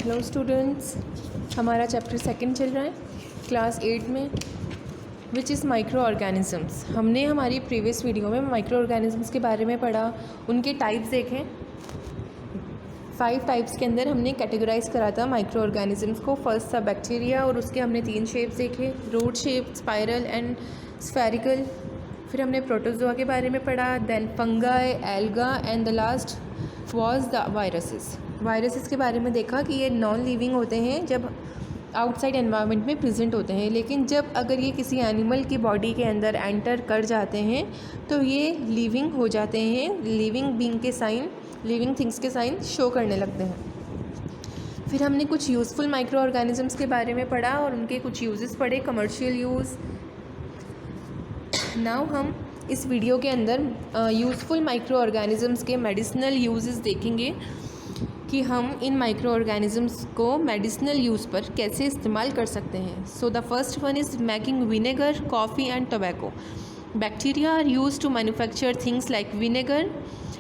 Hello students, हमारा chapter second चल रहा है क्लास 8 में, विच इज़ माइक्रो ऑर्गेनिज़म्स। हमने हमारी प्रीवियस वीडियो में माइक्रो ऑर्गेनिज़म्स के बारे में पढ़ा, उनके टाइप्स देखें। 5 टाइप्स के अंदर हमने कैटेगराइज करा था माइक्रो ऑर्गेनिज़म्स को। फर्स्ट था बैक्टीरिया और उसके हमने 3 शेप्स देखे, rod shape, spiral and spherical. फिर हमने प्रोटोजोआ के बारे में पढ़ा, then fungi, alga and the last was the viruses. Viruses के बारे में देखा कि ये नॉन लिविंग होते हैं जब आउटसाइड एनवायरनमेंट में प्रेजेंट होते हैं, लेकिन जब अगर ये किसी एनिमल की बॉडी के अंदर एंटर कर जाते हैं तो ये लिविंग हो जाते हैं, लिविंग बीइंग के साइन, लिविंग थिंग्स के साइन शो करने लगते हैं। फिर हमने कुछ यूज़फुल माइक्रो ऑर्गेनिज़म्स के बारे में पढ़ा और उनके कुछ यूजेस पढ़े, कमर्शियल यूज़। नाउ हम इस वीडियो के अंदर यूज़फुल माइक्रो ऑर्गेनिज़म्स के मेडिसिनल यूजेस देखेंगे कि हम इन माइक्रो ऑर्गेनिज़म्स को मेडिसिनल यूज़ पर कैसे इस्तेमाल कर सकते हैं। So the first one is making vinegar, coffee and tobacco. Bacteria are use to manufacture things like vinegar,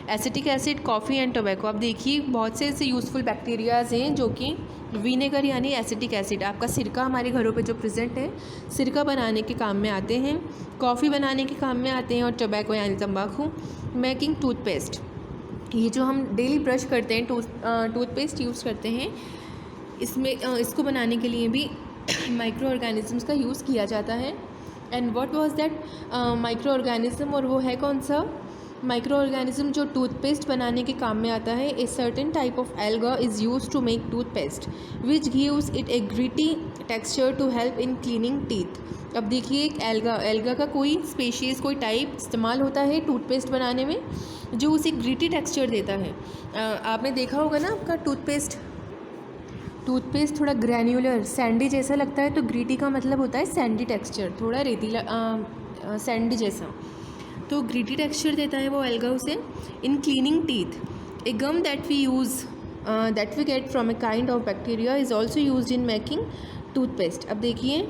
acetic acid, coffee and tobacco. अब देखिए बहुत से ऐसे यूज़फुल बैक्टीरियाज़ हैं जो कि विनेगर यानी एसिटिक एसिड, आपका सिरका हमारे घरों पे जो प्रेजेंट है, सिरका बनाने के काम में आते हैं, कॉफ़ी बनाने के काम में आते हैं, और टोबैको यानी तंबाकू। मेकिंग टूथपेस्ट, ये जो हम डेली ब्रश करते हैं, टूथपेस्ट यूज़ करते हैं, इसमें इसको बनाने के लिए भी माइक्रो ऑर्गेनिज़म्स का यूज़ किया जाता है। And what was that micro organism, और वो है कौन सा माइक्रो ऑर्गेनिज़म जो टूथपेस्ट बनाने के काम में आता है। A certain type of alga is use to make toothpaste which gives it a gritty texture to help in cleaning teeth. अब देखिए एक एल्गा का कोई स्पेशीज़, कोई टाइप इस्तेमाल होता है टूथपेस्ट बनाने में जो उसे ग्रिटी टेक्सचर देता है। आपने देखा होगा ना, आपका टूथपेस्ट थोड़ा ग्रैन्युलर सैंडी जैसा लगता है, तो ग्रिटी का मतलब होता है सैंडी टेक्सचर, थोड़ा रेतीला सैंडी जैसा, तो ग्रिटी टेक्सचर देता है वो एल्गा उसे। In cleaning teeth, a gum that we get from a kind of bacteria is also use in making toothpaste. अब देखिए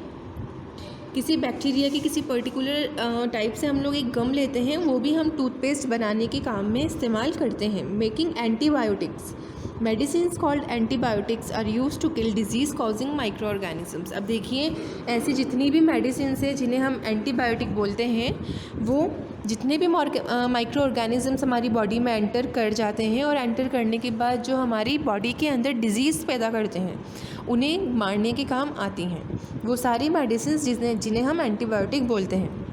किसी बैक्टीरिया की किसी पर्टिकुलर टाइप से हम लोग एक गम लेते हैं, वो भी हम टूथपेस्ट बनाने के काम में इस्तेमाल करते हैं। Making antibiotics, medicines called antibiotics are use to kill disease causing microorganisms. अब देखिए ऐसी जितनी भी मेडिसिन्स हैं जिन्हें हम एंटीबायोटिक बोलते हैं, वो जितने भी माइक्रो ऑर्गेनिज़म्स हमारी बॉडी में एंटर कर जाते हैं और एंटर करने के बाद जो हमारी बॉडी के अंदर डिजीज़ पैदा करते हैं, उन्हें मारने के काम आती हैं वो सारी मेडिसिन्स जिन्हें हम एंटीबायोटिक बोलते हैं।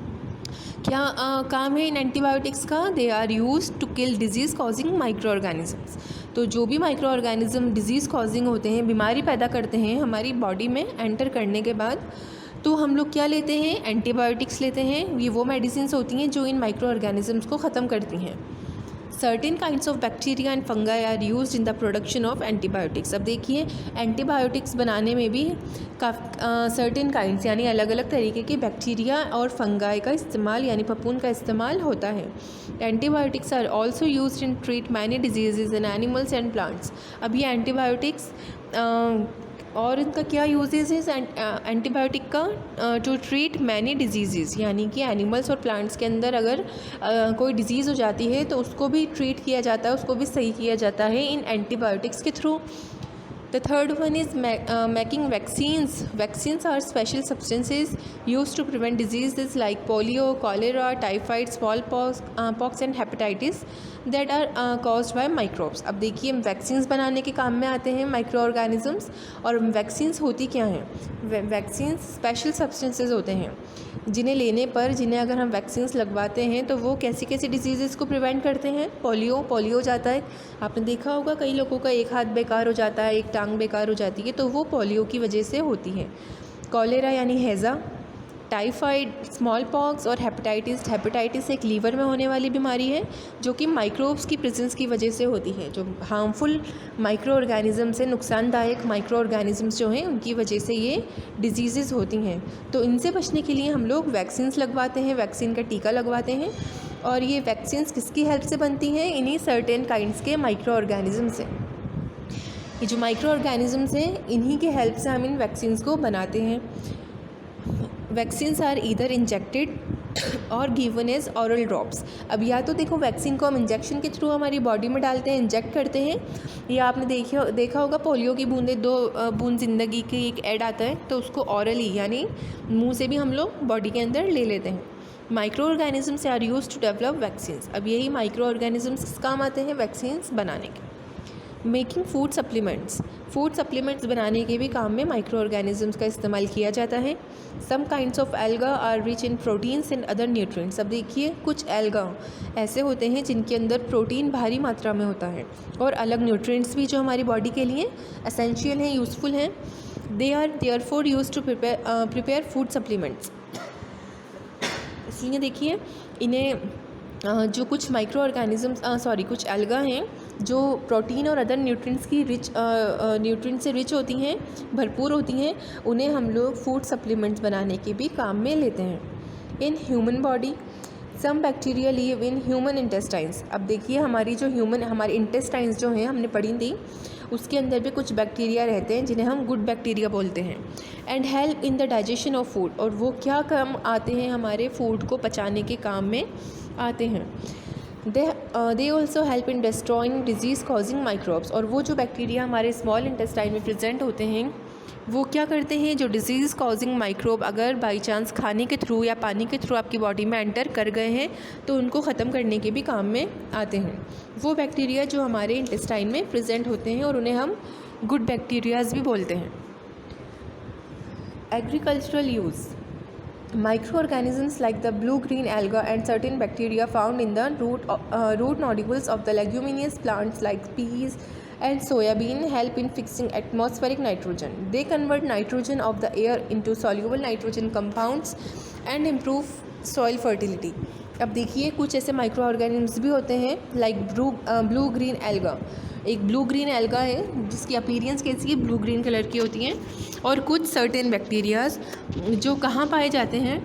क्या काम है इन एंटीबायोटिक्स का? They are use to kill disease causing microorganisms. तो जो भी माइक्रो ऑर्गेनिज़म डिजीज़ कॉजिंग होते हैं, बीमारी पैदा करते हैं हमारी बॉडी में एंटर करने के बाद, तो हम लोग क्या लेते हैं? एंटीबायोटिक्स लेते हैं। ये वो मेडिसिन्स होती हैं जो इन माइक्रो ऑर्गेनिज़म्स को ख़त्म करती हैं। Certain kinds of bacteria and fungi are used in the production of antibiotics. अब देखिए एंटीबायोटिक्स बनाने में भी सर्टेन काइंड्स यानी अलग अलग तरीके के बैक्टीरिया और फंगाई का इस्तेमाल यानी फफूंद का इस्तेमाल होता है। Antibiotics are also used in treat many disease in animals and plants. अब ये एंटीबायोटिक्स और इनका क्या यूजेस है एंटीबायोटिक का? टू ट्रीट मैनी डिजीज़, यानी कि एनिमल्स और प्लांट्स के अंदर अगर कोई डिजीज़ हो जाती है तो उसको भी ट्रीट किया जाता है, उसको भी सही किया जाता है इन एंटीबायोटिक्स के through. The third one is making vaccines. Vaccines are special substances used to prevent diseases like polio, cholera, typhoid, smallpox, pox and hepatitis that are caused by microbes. अब देखिए वैक्सीन्स बनाने के काम में आते हैं माइक्रो ऑर्गेनिज़म्स। और vaccines होती क्या हैं? वैक्सीन्स स्पेशल सब्सटेंसेस होते हैं जिन्हें लेने पर, जिन्हें अगर हम वैक्सीन्स लगवाते हैं तो वो कैसी कैसी डिजीज़ को प्रिवेंट करते हैं। पोलियो हो जाता है, आपने देखा होगा कई लोगों का एक हाथ बेकार हो जाता है, एक टांग बेकार हो जाती है, तो वो पोलियो की वजह से होती है। कॉलेरा यानी हैज़ा, टाइफाइड, स्मॉल पॉक्स और हेपेटाइटिस एक लीवर में होने वाली बीमारी है जो कि माइक्रोब्स की प्रेजेंस की वजह से होती है। जो हार्मफुल माइक्रो ऑर्गेनिज़म्स हैं, नुकसानदायक माइक्रो ऑर्गेनिज़म्स जो हैं, उनकी वजह से ये डिजीज़ होती हैं। तो इनसे बचने के लिए हम लोग वैक्सीन्स लगवाते हैं, वैक्सीन का टीका लगवाते हैं। और ये वैक्सीन्स किसकी हेल्प से बनती हैं? इन्हीं सर्टेन काइंड्स के माइक्रो ऑर्गेनिज़म से। ये जो माइक्रो ऑर्गेनिज़म्स हैं, इन्हीं के हेल्प से हम इन वैक्सीन्स को बनाते हैं। वैक्सीन्स आर ईदर इंजेक्टेड और गिवन एज ऑरल ड्रॉप्स। अब या तो देखो वैक्सीन को हम इंजेक्शन के थ्रू हमारी बॉडी में डालते हैं, इंजेक्ट करते हैं, या आपने देखा होगा पोलियो की बूंदें 2 बूंद ज़िंदगी की एक ऐड आता है, तो उसको ऑरली यानी मुंह से भी हम लोग बॉडी के अंदर ले लेते हैं। Microorganisms are use to develop vaccines. अब यही माइक्रो ऑर्गेनिजम्स काम आते हैं वैक्सीन्स बनाने के। मेकिंग फूड सप्लीमेंट्स बनाने के भी काम में माइक्रो ऑर्गेनिजम्स का इस्तेमाल किया जाता है। Some kinds of alga are rich in proteins and other nutrients. अब देखिए कुछ एल्गा ऐसे होते हैं जिनके अंदर प्रोटीन भारी मात्रा में होता है और अलग न्यूट्रिएंट्स भी जो हमारी बॉडी के लिए एसेंशियल हैं, यूज़फुल हैं। They are therefore use to prepare food supplements. इसलिए देखिए इन्हें जो कुछ माइक्रो ऑर्गेनिजम्स कुछ एल्गा हैं जो प्रोटीन और अदर न्यूट्रिएंट से रिच होती हैं, भरपूर होती हैं, उन्हें हम लोग फूड सप्लीमेंट्स बनाने के भी काम में लेते हैं। In human body some bacteria live in human intestines. अब देखिए हमारे इंटेस्टाइन्स जो हैं हमने पढ़ी थी, उसके अंदर भी कुछ बैक्टीरिया रहते हैं जिन्हें हम गुड बैक्टीरिया बोलते हैं। And help in the digestion of food. और वो क्या काम आते हैं, हमारे फूड को पचाने के काम में आते हैं। They also help in destroying disease causing microbes. और वो जो बैक्टीरिया हमारे स्मॉल इंटेस्टाइन में प्रेजेंट होते हैं वो क्या करते हैं, जो डिजीज़ कॉजिंग माइक्रोब अगर बाई चांस खाने के थ्रू या पानी के थ्रू आपकी बॉडी में एंटर कर गए हैं तो उनको ख़त्म करने के भी काम में आते हैं। वो बैक्टीरिया जो हमारे इंटेस्टाइन में प्रेजेंट होते हैं और उन्हें हम गुड बैक्टीरियाज भी बोलते हैं। Agricultural use. Microorganisms like the blue-green alga and certain bacteria found in the root nodules of the leguminous plants like peas and soyabean help in fixing atmospheric nitrogen. They convert nitrogen of the air into soluble nitrogen compounds and improve soil fertility. अब देखिए कुछ ऐसे micro organisms भी होते हैं like blue green alga. एक blue green alga है जिसकी अपीयरेंस कैसी है, ब्लू ग्रीन कलर की होती हैं। और कुछ सर्टेन बैक्टीरियाज जो कहाँ पाए जाते हैं,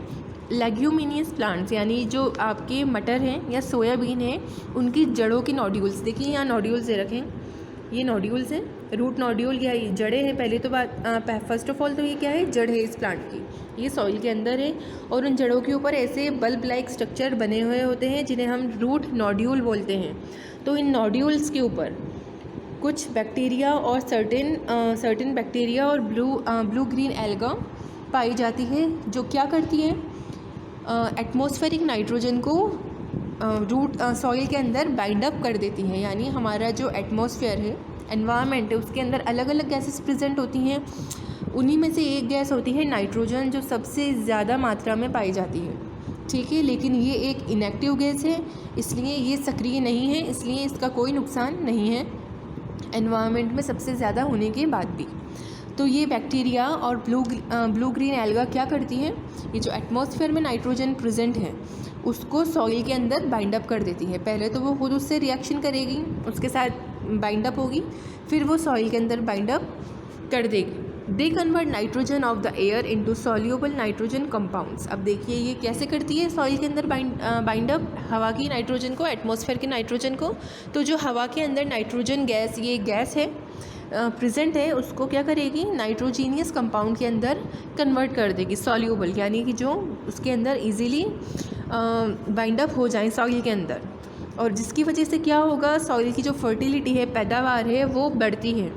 लेग्यूमिनियस प्लांट्स यानी जो आपके मटर हैं या सोयाबीन है उनकी जड़ों की नोड्यूल्स। देखिए यहाँ नोड्यूल्स दे रखें, ये नोड्यूल्स हैं, रूट नोड्यूल या जड़ें हैं। पहले तो फर्स्ट ऑफ ऑल तो ये क्या है, जड़ है इस प्लांट की, ये सॉइल के अंदर है और उन जड़ों के ऊपर ऐसे बल्ब लाइक स्ट्रक्चर बने हुए होते हैं जिन्हें हम रूट नोड्यूल बोलते हैं। तो इन नोड्यूल्स के ऊपर कुछ बैक्टीरिया और सर्टेन बैक्टीरिया और ब्लू ग्रीन एल्गा पाई जाती है जो क्या करती है, एटमॉस्फेरिक नाइट्रोजन को सॉइल के अंदर बाइंड अप कर देती है। यानी हमारा जो एटमॉस्फेयर है, एनवायरनमेंट है, उसके अंदर अलग अलग गैसेस प्रेजेंट होती हैं। उन्हीं में से एक गैस होती है नाइट्रोजन जो सबसे ज़्यादा मात्रा में पाई जाती है, ठीक है। लेकिन ये एक इनएक्टिव गैस है, इसलिए ये सक्रिय नहीं है, इसलिए इसका कोई नुकसान नहीं है एनवायरनमेंट में सबसे ज़्यादा होने के बाद भी। तो ये बैक्टीरिया और ब्लू ग्रीन एल्गा क्या करती हैं, ये जो एटमॉस्फेयर में नाइट्रोजन प्रेजेंट है उसको सॉइल के अंदर बाइंड अप कर देती है। पहले तो वो खुद उससे रिएक्शन करेगी, उसके साथ बाइंड अप होगी, फिर वो सॉइल के अंदर बाइंड अप कर देगी। They convert nitrogen of the air into soluble nitrogen compounds. अब देखिए ये कैसे करती है सॉइल के अंदर बाइंड अप हवा की नाइट्रोजन को, एटमॉस्फेयर की नाइट्रोजन को। तो जो हवा के अंदर नाइट्रोजन गैस, ये गैस है प्रेजेंट है, उसको क्या करेगी, नाइट्रोजीनियस कंपाउंड के अंदर कन्वर्ट कर देगी, सॉल्यूबल यानी कि जो उसके अंदर इजीली बाइंड अप हो जाए सॉइल के अंदर। और जिसकी वजह से क्या होगा, सॉइल की जो फर्टिलिटी है, पैदावार है, वो बढ़ती है।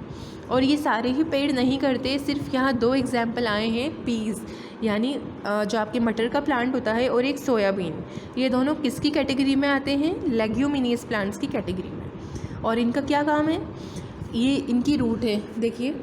और ये सारे ही पेड़ नहीं करते, सिर्फ यहाँ 2 एग्जाम्पल आए हैं, पीज़ यानी जो आपके मटर का प्लांट होता है और एक सोयाबीन। ये दोनों किसकी कैटेगरी में आते हैं, लेग्यूमिनियस प्लांट्स की कैटेगरी में। और इनका क्या काम है, ये इनकी रूट है। देखिए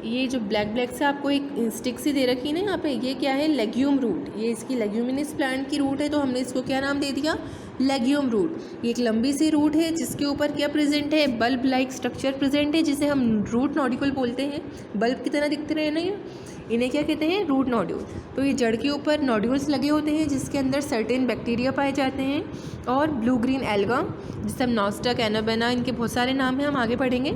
ये जो ब्लैक से आपको एक स्टिक सी दे रखी है ना यहाँ पे, ये क्या है, लेग्यूम रूट। ये इसकी लेग्यूमिनस प्लांट की रूट है, तो हमने इसको क्या नाम दे दिया, लेग्यूम रूट। ये एक लंबी सी रूट है जिसके ऊपर क्या प्रेजेंट है, बल्ब लाइक स्ट्रक्चर प्रेजेंट है, जिसे हम रूट नोड्यूल बोलते हैं। बल्ब की तरह दिखते रहे ना ये, इन्हें क्या कहते हैं, रूट नोड्यूल। तो ये जड़ के ऊपर नोड्यूल्स लगे होते हैं जिसके अंदर सर्टेन बैक्टीरिया पाए जाते हैं। और ब्लू ग्रीन एल्गा, जिसे हम नॉस्टा, कैनाबेना, इनके बहुत सारे नाम हैं, हम आगे पढ़ेंगे।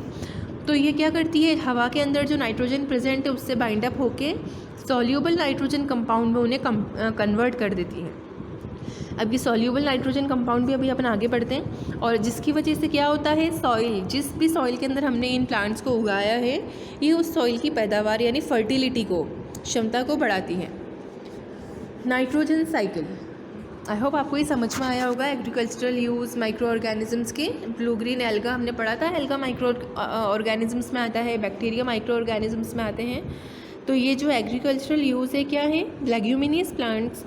तो ये क्या करती है, हवा के अंदर जो नाइट्रोजन प्रेजेंट है उससे बाइंड अप होके सॉल्यूबल नाइट्रोजन कंपाउंड में उन्हें कन्वर्ट कर देती है। अब ये सॉल्यूबल नाइट्रोजन कंपाउंड भी अभी अपन आगे बढ़ते हैं। और जिसकी वजह से क्या होता है, सॉइल, जिस भी सॉइल के अंदर हमने इन प्लांट्स को उगाया है, ये उस सॉइल की पैदावार यानी फर्टिलिटी को, क्षमता को बढ़ाती है। Nitrogen cycle. आई होप आपको ये समझ में आया होगा। एग्रीकल्चरल यूज़ माइक्रो ऑर्गेनिजम्स के, ब्लू ग्रीन एल्गा हमने पढ़ा था, एल्गा माइक्रो ऑर्गेनिजम्स में आता है, बैक्टीरिया माइक्रो ऑर्गेनिजम्स में आते हैं। तो ये जो एग्रीकल्चरल यूज़ है क्या है, लेग्यूमिनियस प्लांट्स,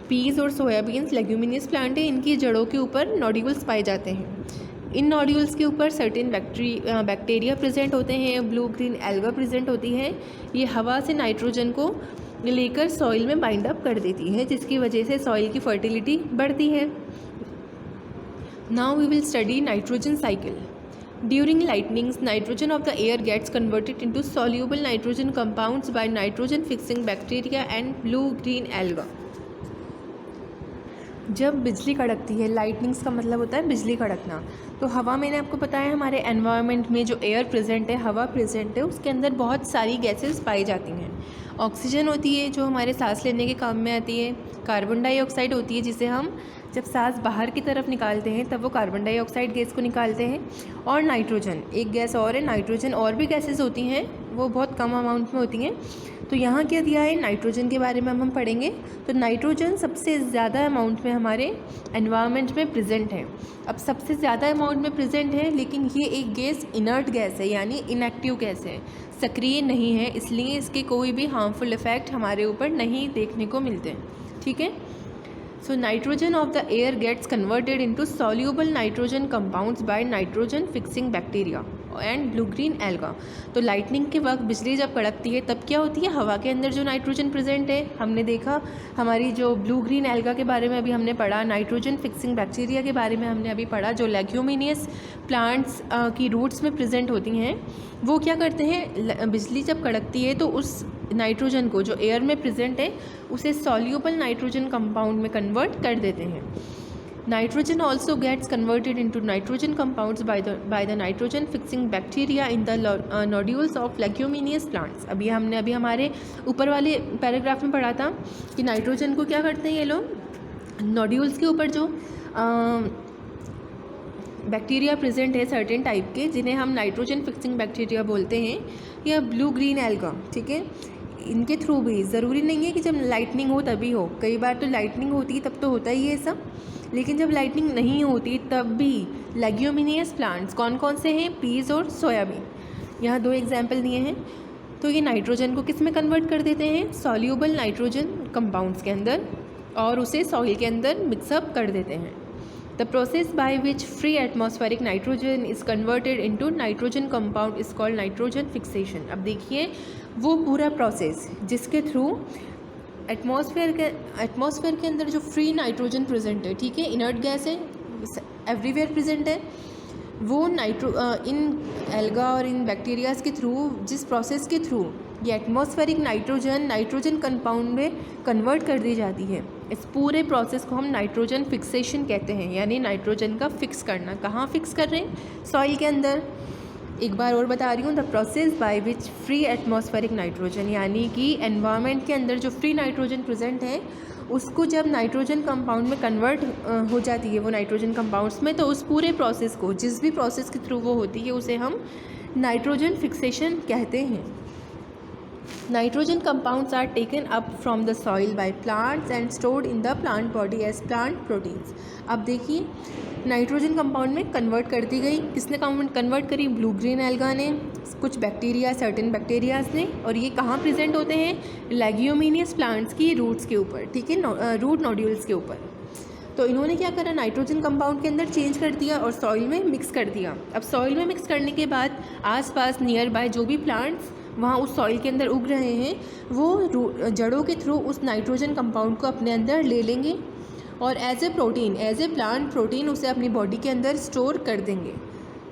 पीज और सोयाबीन्स लेग्यूमिनियस प्लांट है, इनकी जड़ों के ऊपर नोड्यूल्स पाए जाते हैं। इन नोड्यूल्स के ऊपर सर्टेन बैक्टीरिया प्रेजेंट होते हैं, ब्लू ग्रीन एल्गा प्रेजेंट होती है। ये हवा से नाइट्रोजन को लेकर सॉइल में बाइंड अप कर देती है, जिसकी वजह से सॉइल की फर्टिलिटी बढ़ती है। Now we will study nitrogen cycle. During lightnings, nitrogen of the air gets converted into soluble nitrogen compounds by nitrogen fixing bacteria and blue green alga. जब बिजली कड़कती है, लाइटनिंग्स का मतलब होता है बिजली कड़कना, तो हवा, मैंने आपको बताया हमारे एनवायरनमेंट में जो एयर प्रेजेंट है, हवा प्रेजेंट है, उसके अंदर बहुत सारी गैसेस पाई जाती हैं। ऑक्सीजन होती है जो हमारे सांस लेने के काम में आती है, कार्बन डाइऑक्साइड होती है जिसे हम जब सांस बाहर की तरफ निकालते हैं तब वो कार्बन डाइऑक्साइड गैस को निकालते हैं, और नाइट्रोजन, एक गैस और है नाइट्रोजन, और भी गैसेस होती हैं, वो बहुत कम अमाउंट में होती हैं। तो यहाँ क्या दिया है, नाइट्रोजन के बारे में हम पढ़ेंगे। तो नाइट्रोजन सबसे ज़्यादा अमाउंट में हमारे एनवायरनमेंट में प्रेजेंट है। अब सबसे ज़्यादा अमाउंट में प्रेजेंट है, लेकिन ये एक गैस इनर्ट गैस है, यानी इनएक्टिव गैस है, सक्रिय नहीं है, इसलिए इसके कोई भी हार्मफुल इफेक्ट हमारे ऊपर नहीं देखने को मिलते। ठीक है। So nitrogen of the air gets converted into soluble nitrogen compounds by nitrogen fixing bacteria and blue green alga। तो लाइटनिंग के वक्त बिजली जब कड़कती है तब क्या होती है, हवा के अंदर जो नाइट्रोजन प्रेजेंट है, हमने देखा हमारी जो ब्लू ग्रीन एल्गा के बारे में अभी हमने पढ़ा, नाइट्रोजन फिक्सिंग बैक्टीरिया के बारे में हमने अभी पढ़ा, जो लेग्यूमिनियस प्लांट्स की रूट्स में प्रेजेंट होती हैं, वो क्या करते हैं, बिजली जब कड़कती है तो उस नाइट्रोजन को जो एयर में प्रेजेंट है उसे सॉल्यूबल नाइट्रोजन कंपाउंड में कन्वर्ट कर देते हैं। Nitrogen also gets converted into nitrogen compounds by the nitrogen fixing bacteria in the nodules of leguminous plants. अभी हमने हमारे ऊपर वाले पैराग्राफ में पढ़ा था कि नाइट्रोजन को क्या करते हैं ये लोग, नोड्यूल्स के ऊपर जो बैक्टीरिया प्रेजेंट है सर्टेन टाइप के, जिन्हें हम नाइट्रोजन फिक्सिंग बैक्टीरिया बोलते हैं, या ब्लू ग्रीन एल्गा। ठीक है। इनके थ्रू भी, ज़रूरी नहीं है कि जब लाइटनिंग हो तभी हो, कई बार तो लाइटनिंग होती है तब तो होता ही है ऐसा, लेकिन जब लाइटनिंग नहीं होती तब भी लेग्यूमिनियस प्लांट्स कौन कौन से हैं, पीज और सोयाबीन, यहाँ 2 एग्जाम्पल दिए हैं। तो ये नाइट्रोजन को किस में कन्वर्ट कर देते हैं, सॉल्यूबल नाइट्रोजन कंपाउंड्स के अंदर, और उसे सॉइल के अंदर मिक्सअप कर देते हैं। The process by which free atmospheric nitrogen is converted into nitrogen compound is called nitrogen fixation। अब देखिए वो पूरा प्रोसेस जिसके थ्रू एटमॉस्फेयर के अंदर जो फ्री नाइट्रोजन प्रेजेंट है, ठीक है, इनर्ट गैस है, एवरीवेयर प्रेजेंट है, वो इन एल्गा और इन बैक्टीरियाज के थ्रू, जिस प्रोसेस के थ्रू ये एटमॉस्फेरिक नाइट्रोजन कंपाउंड में कन्वर्ट कर दी जाती है, इस पूरे प्रोसेस को हम नाइट्रोजन फिक्सेशन कहते हैं, यानी नाइट्रोजन का फिक्स करना। कहाँ फिक्स कर रहे हैं, सॉइल के अंदर। एक बार और बता रही हूँ, the process by which free atmospheric nitrogen, यानी कि एनवायरनमेंट के अंदर जो फ्री नाइट्रोजन प्रेजेंट है उसको जब नाइट्रोजन कंपाउंड में कन्वर्ट हो जाती है वो नाइट्रोजन कंपाउंड्स में, तो उस पूरे प्रोसेस को, जिस भी प्रोसेस के थ्रू वो होती है, उसे हम नाइट्रोजन फिक्सेशन कहते हैं। Nitrogen compounds are taken up from the soil by plants and stored in the plant body as plant proteins। अब देखिए नाइट्रोजन कंपाउंड में कन्वर्ट कर दी गई, किसने कन्वर्ट करी, ब्लू ग्रीन एल्गा ने, कुछ बैक्टीरिया, सर्टेन बैक्टीरियाज ने, और ये कहाँ प्रेजेंट होते हैं, लेग्यूमिनियस प्लांट्स की रूट्स के ऊपर, ठीक है, रूट नोड्यूल्स के ऊपर। तो इन्होंने क्या करा, नाइट्रोजन कंपाउंड के अंदर चेंज कर दिया और सॉइल में मिक्स कर दिया। अब सॉइल में मिक्स करने के बाद आसपास नियर बाय जो भी प्लांट्स वहाँ उस सॉइल के अंदर उग रहे हैं, वो जड़ों के थ्रू उस नाइट्रोजन कंपाउंड को अपने अंदर ले लेंगे और एज ए प्लांट प्रोटीन उसे अपनी बॉडी के अंदर स्टोर कर देंगे।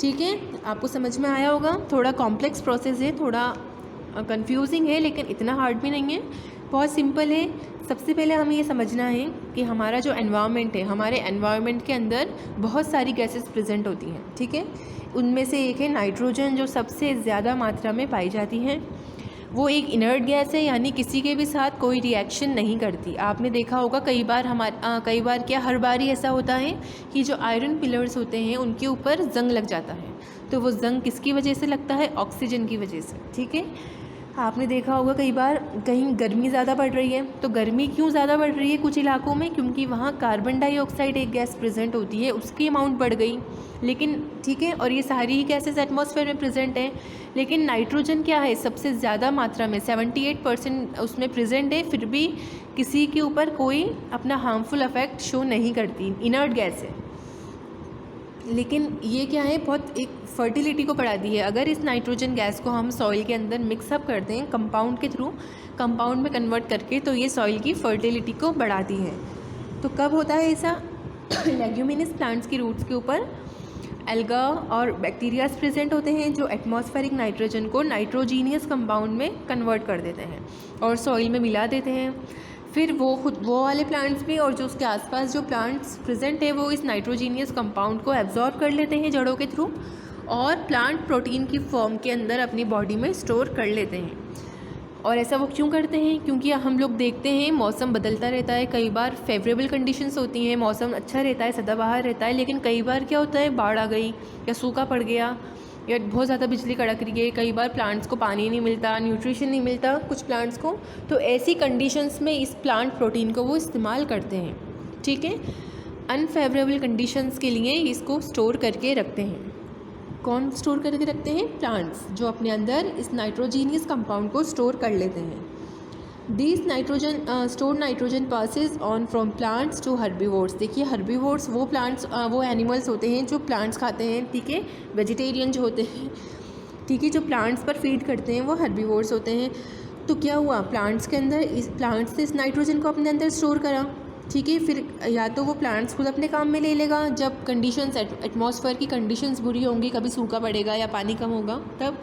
ठीक है, आपको समझ में आया होगा। थोड़ा कॉम्प्लेक्स प्रोसेस है, थोड़ा कंफ्यूजिंग है, लेकिन इतना हार्ड भी नहीं है, बहुत सिंपल है। सबसे पहले हमें ये समझना है कि हमारा जो एनवायरनमेंट है, हमारे एनवायरनमेंट के अंदर बहुत सारी गैसेस प्रेजेंट होती हैं। ठीक है, उनमें से एक है नाइट्रोजन, जो सबसे ज़्यादा मात्रा में पाई जाती है। वो एक इनर्ट गैस है, यानी किसी के भी साथ कोई रिएक्शन नहीं करती। आपने देखा होगा कई बार क्या हर बार ही ऐसा होता है कि जो आयरन पिलर्स होते हैं उनके ऊपर जंग लग जाता है। तो वो जंग किसकी वजह से लगता है, ऑक्सीजन की वजह से। ठीक है, आपने देखा होगा कई बार कहीं गर्मी ज़्यादा बढ़ रही है, तो गर्मी क्यों ज़्यादा बढ़ रही है कुछ इलाकों में, क्योंकि वहाँ कार्बन डाइऑक्साइड एक गैस प्रेजेंट होती है, उसकी अमाउंट बढ़ गई। लेकिन ठीक है, और ये सारी ही गैसेस एटमॉस्फेयर में प्रेजेंट हैं, लेकिन नाइट्रोजन क्या है सबसे ज़्यादा मात्रा में 78% उसमें प्रेजेंट है, फिर भी किसी के ऊपर कोई अपना हार्मफुल इफेक्ट शो नहीं करती, इनर्ट गैस है। लेकिन ये क्या है, बहुत एक फर्टिलिटी को बढ़ाती है। अगर इस नाइट्रोजन गैस को हम सॉइल के अंदर मिक्सअप करते हैं कंपाउंड के थ्रू, कंपाउंड में कन्वर्ट करके, तो ये सॉइल की फर्टिलिटी को बढ़ाती है। तो कब होता है ऐसा? लेग्यूमिनस प्लांट्स की रूट्स के ऊपर एल्गा और बैक्टीरियाज प्रेजेंट होते हैं जो एटमॉस्फेरिक नाइट्रोजन को नाइट्रोजीनियस कंपाउंड में कन्वर्ट कर देते हैं और सॉइल में मिला देते हैं। फिर वो वाले प्लांट्स भी और जो उसके आसपास जो प्लांट्स प्रेजेंट है वो इस नाइट्रोजीनियस कंपाउंड को एब्जॉर्ब कर लेते हैं जड़ों के थ्रू और प्लांट प्रोटीन की फॉर्म के अंदर अपनी बॉडी में स्टोर कर लेते हैं। और ऐसा वो क्यों करते हैं? क्योंकि हम लोग देखते हैं मौसम बदलता रहता है, कई बार फेवरेबल कंडीशंस होती हैं, मौसम अच्छा रहता है, सदाबहार रहता है, लेकिन कई बार क्या होता है, बाढ़ आ गई या सूखा पड़ गया या बहुत ज़्यादा बिजली कड़क रही है, कई बार प्लांट्स को पानी नहीं मिलता, न्यूट्रिशन नहीं मिलता कुछ प्लांट्स को, तो ऐसी कंडीशंस में इस प्लांट प्रोटीन को वो इस्तेमाल करते हैं। ठीक है, अनफेवरेबल कंडीशंस के लिए इसको स्टोर करके रखते हैं। कौन स्टोर करके रखते हैं? प्लांट्स, जो अपने अंदर इस नाइट्रोजीनियस कंपाउंड को स्टोर कर लेते हैं। This nitrogen store nitrogen passes on from plants to herbivores. देखिए हर्बीवोर्स वो प्लांट्स वो एनिमल्स होते हैं जो प्लांट्स खाते हैं, ठीक है, वेजिटेरियन जो होते हैं, ठीक है, जो प्लांट्स पर फीड करते हैं वो हर्बीवोर्स होते हैं। तो क्या हुआ, प्लांट्स के अंदर इस प्लांट्स ने इस नाइट्रोजन को अपने अंदर स्टोर करा, ठीक है, फिर या तो वो प्लांट्स खुद अपने काम में ले लेगा जब कंडीशंस एटमॉस्फेयर की कंडीशंस बुरी होंगी, कभी सूखा पड़ेगा या पानी कम होगा तब,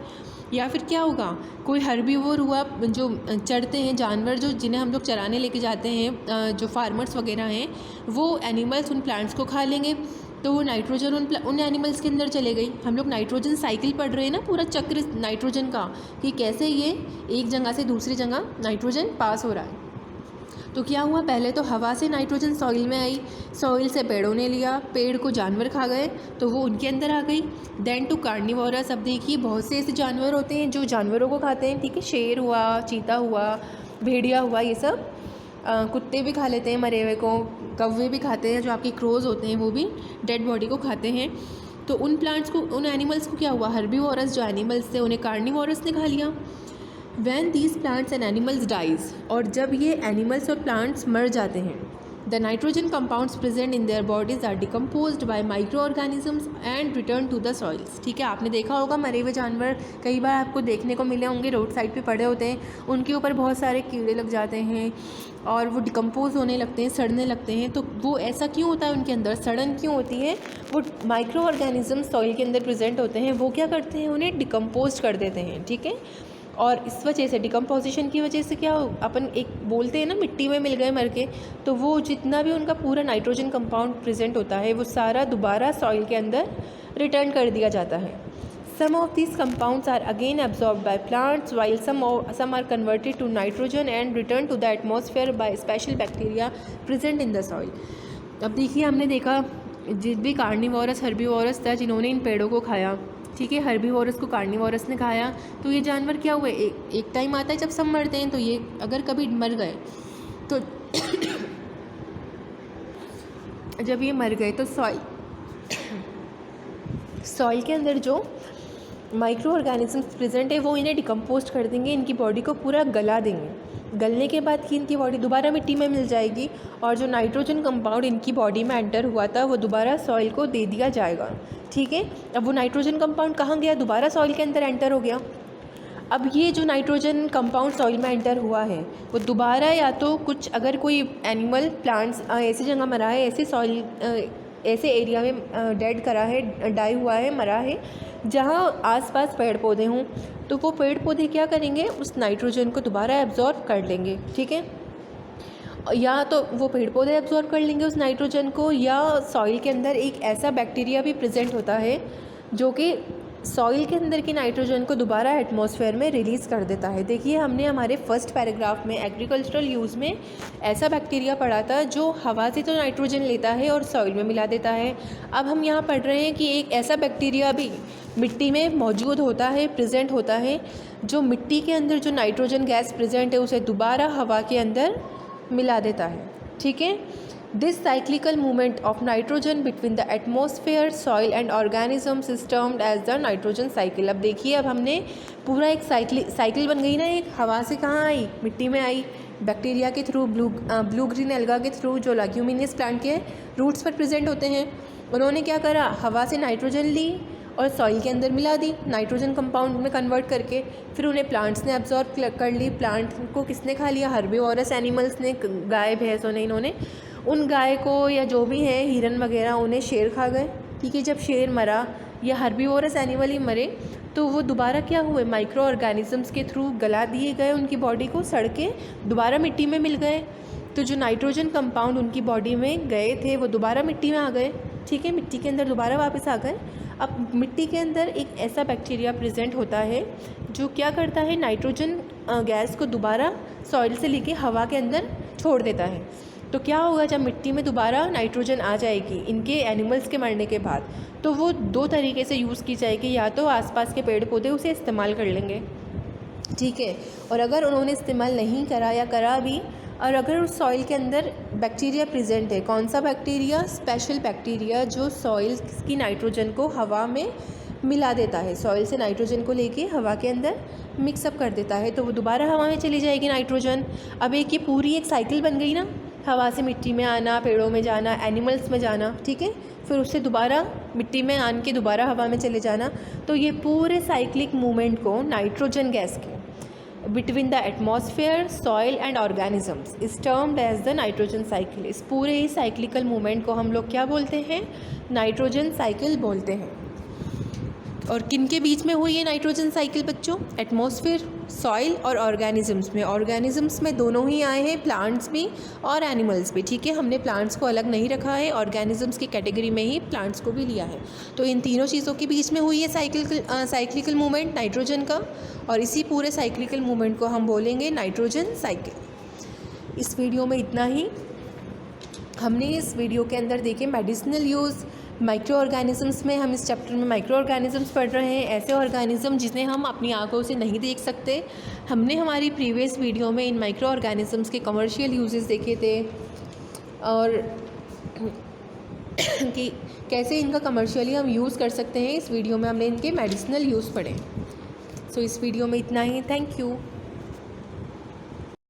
या फिर क्या होगा, कोई हर्बीवोर हुआ, जो चरते हैं जानवर, जो जिन्हें हम लोग चराने लेके जाते हैं, जो फार्मर्स वगैरह हैं, वो एनिमल्स उन प्लांट्स को खा लेंगे, तो वो नाइट्रोजन उन एनिमल्स के अंदर चले गई। हम लोग नाइट्रोजन साइकिल पढ़ रहे हैं ना, पूरा चक्र नाइट्रोजन का, कि कैसे ये एक जगह से दूसरी जगह नाइट्रोजन पास हो रहा है। तो क्या हुआ, पहले तो हवा से नाइट्रोजन सॉइल में आई, सॉइल से पेड़ों ने लिया, पेड़ को जानवर खा गए तो वो उनके अंदर आ गई। Then to carnivores. अब देखिए बहुत से ऐसे जानवर होते हैं जो जानवरों को खाते हैं, ठीक है, शेर हुआ, चीता हुआ, भेड़िया हुआ, ये सब कुत्ते भी खा लेते हैं मरे हुए को, कौवे भी खाते हैं, जो आपके क्रोज होते हैं वो भी डेड बॉडी को खाते हैं। तो उन प्लांट्स को, उन एनिमल्स को क्या हुआ, हर्बीवोरस जो एनिमल्स थे उन्हें कार्निवोरस ने खा लिया। When these plants and animals dies, और जब ये एनिमल्स और प्लांट्स मर जाते हैं, the nitrogen compounds present in their bodies are decomposed by microorganisms and return to the soils. ठीक है, आपने देखा होगा मरे हुए जानवर कई बार आपको देखने को मिले होंगे, रोड साइड पे पड़े होते हैं, उनके ऊपर बहुत सारे कीड़े लग जाते हैं और वो डिकम्पोज होने लगते हैं, सड़ने लगते हैं। तो वो ऐसा क्यों होता है, उनके अंदर सड़न क्यों होती है? वो माइक्रो ऑर्गेनिजम्स सॉइल के अंदर प्रेजेंट होते हैं, वो क्या करते हैं, उन्हें डिकम्पोज कर देते हैं। ठीक है, और इस वजह से डिकम्पोजिशन की वजह से क्या अपन एक बोलते हैं ना, मिट्टी में मिल गए मर के, तो वो जितना भी उनका पूरा नाइट्रोजन कंपाउंड प्रेजेंट होता है वो सारा दोबारा सॉइल के अंदर रिटर्न कर दिया जाता है। Some of these compounds are again absorbed by plants while some are converted to nitrogen and return to the atmosphere by special bacteria present in the soil. अब देखिए हमने देखा जिस भी कार्निवोरस हर्बीवोरस था जिन्होंने इन पेड़ों को खाया, ठीक है, हर्बीवोरस को कार्निवोरस ने खाया, तो ये जानवर क्या हुए, एक टाइम आता है जब सब मरते हैं, तो ये अगर कभी मर गए तो जब ये मर गए तो सॉइल के अंदर जो माइक्रो ऑर्गेनिजम्स प्रेजेंट है वो इन्हें डिकम्पोज कर देंगे, इनकी बॉडी को पूरा गला देंगे। गलने के बाद की इनकी बॉडी दोबारा मिट्टी में मिल जाएगी और जो नाइट्रोजन कंपाउंड इनकी बॉडी में एंटर हुआ था वो दोबारा सॉइल को दे दिया जाएगा। ठीक है, अब वो नाइट्रोजन कंपाउंड कहाँ गया, दोबारा सॉइल के अंदर एंटर हो गया। अब ये जो नाइट्रोजन कंपाउंड सॉइल में एंटर हुआ है वो दोबारा, या तो कुछ अगर कोई एनिमल प्लांट्स ऐसी जगह मरा है, ऐसे सॉइल ऐसे एरिया में डेड करा है, डाई हुआ है, मरा है, जहाँ आसपास पेड़ पौधे हों, तो वो पेड़ पौधे क्या करेंगे, उस नाइट्रोजन को दोबारा एब्जॉर्ब कर लेंगे। ठीक है, या तो वो पेड़ पौधे एब्जॉर्ब कर लेंगे उस नाइट्रोजन को, या सॉइल के अंदर एक ऐसा बैक्टीरिया भी प्रेजेंट होता है जो कि सॉइल के अंदर की नाइट्रोजन को दोबारा एटमॉस्फेयर में रिलीज़ कर देता है। देखिए हमने हमारे फर्स्ट पैराग्राफ में एग्रीकल्चरल यूज़ में ऐसा बैक्टीरिया पढ़ा था जो हवा से तो नाइट्रोजन लेता है और सॉइल में मिला देता है। अब हम यहाँ पढ़ रहे हैं कि एक ऐसा बैक्टीरिया भी मिट्टी में मौजूद होता है, प्रेजेंट होता है, जो मिट्टी के अंदर जो नाइट्रोजन गैस प्रेजेंट है उसे दोबारा हवा के अंदर मिला देता है। ठीक है, this cyclical movement of nitrogen between the atmosphere, soil and organisms is termed as the nitrogen cycle। अब देखिए, अब हमने पूरा एक साइकिल बन गई ना, एक हवा से कहाँ आई, मिट्टी में आई, बैक्टीरिया के थ्रू, ब्लू ग्रीन एल्गा के थ्रू जो लेग्यूमिनियस प्लांट के रूट्स पर प्रेजेंट होते हैं। उन्होंने क्या करा, हवा से नाइट्रोजन ली और सॉइल के अंदर मिला दी नाइट्रोजन कंपाउंड में कन्वर्ट करके, फिर उन्हें प्लांट्स ने एब्जॉर्ब कर ली। प्लांट को किसने खा लिया, हर्बीवोरस एनिमल्स ने, गाय भैंसों ने। इन्होंने उन गाय को या जो भी हैं हिरन वगैरह, उन्हें शेर खा गए। ठीक है, जब शेर मरा या हर्बीवोरस एनिमल ही मरे तो वो दोबारा क्या हुए, माइक्रो ऑर्गेनिजम्स के थ्रू गला दिए गए, उनकी बॉडी को सड़ के दोबारा मिट्टी में मिल गए। तो जो नाइट्रोजन कंपाउंड उनकी बॉडी में गए थे वो दोबारा मिट्टी में आ गए। ठीक है, मिट्टी के अंदर दोबारा वापस आ गए। अब मिट्टी के अंदर एक ऐसा बैक्टीरिया प्रेजेंट होता है जो क्या करता है, नाइट्रोजन गैस को दोबारा सॉइल से लेके हवा के अंदर छोड़ देता है। तो क्या होगा, जब मिट्टी में दोबारा नाइट्रोजन आ जाएगी इनके एनिमल्स के मरने के बाद, तो वो दो तरीके से यूज़ की जाएगी। या तो आसपास के पेड़ पौधे उसे इस्तेमाल कर लेंगे, ठीक है, और अगर उन्होंने इस्तेमाल नहीं करा या करा भी, और अगर उस सॉइल के अंदर बैक्टीरिया प्रेजेंट है, कौन सा बैक्टीरिया, स्पेशल बैक्टीरिया जो सॉइल की नाइट्रोजन को हवा में मिला देता है, सॉइल से नाइट्रोजन को लेके हवा के अंदर मिक्सअप कर देता है, तो वो दोबारा हवा में चली जाएगी नाइट्रोजन। अब एक ये पूरी एक साइकिल बन गई ना, हवा से मिट्टी में आना, पेड़ों में जाना, एनिमल्स में जाना, ठीक है, फिर उससे दोबारा मिट्टी में आन के दोबारा हवा में चले जाना। तो ये पूरे साइक्लिक मूवमेंट को नाइट्रोजन गैस के between the atmosphere, soil and organisms is termed as the nitrogen cycle. इस पूरे ही साइक्लिकल मूवमेंट को हम लोग क्या बोलते हैं, नाइट्रोजन साइकिल बोलते हैं। और किन के बीच में हुई है नाइट्रोजन साइकिल बच्चों, एटमॉस्फेयर, सॉइल और ऑर्गेनिजम्स में। ऑर्गेनिजम्स में दोनों ही आए हैं, प्लांट्स भी और एनिमल्स भी। ठीक है, हमने प्लांट्स को अलग नहीं रखा है, ऑर्गेनिजम्स की कैटेगरी में ही प्लांट्स को भी लिया है। तो इन तीनों चीज़ों के बीच में हुई है साइक्लिकल मूवमेंट नाइट्रोजन का, और इसी पूरे साइक्लिकल मूवमेंट को हम बोलेंगे नाइट्रोजन साइकिल। इस वीडियो में इतना ही। हमने इस वीडियो के अंदर देखे मेडिसिनल यूज़, माइक्रो ऑर्गेनिजम्स में हम इस चैप्टर में माइक्रो ऑर्गेनिजम्स पढ़ रहे हैं, ऐसे ऑर्गेनिज्म जिन्हें हम अपनी आंखों से नहीं देख सकते। हमने हमारी प्रीवियस वीडियो में इन माइक्रो ऑर्गेनिजम्स के कमर्शियल यूजेस देखे थे, और कि कैसे इनका कमर्शियली हम यूज़ कर सकते हैं। इस वीडियो में हमने इनके मेडिसिनल यूज़ पढ़े। सो इस वीडियो में इतना ही। Thank you.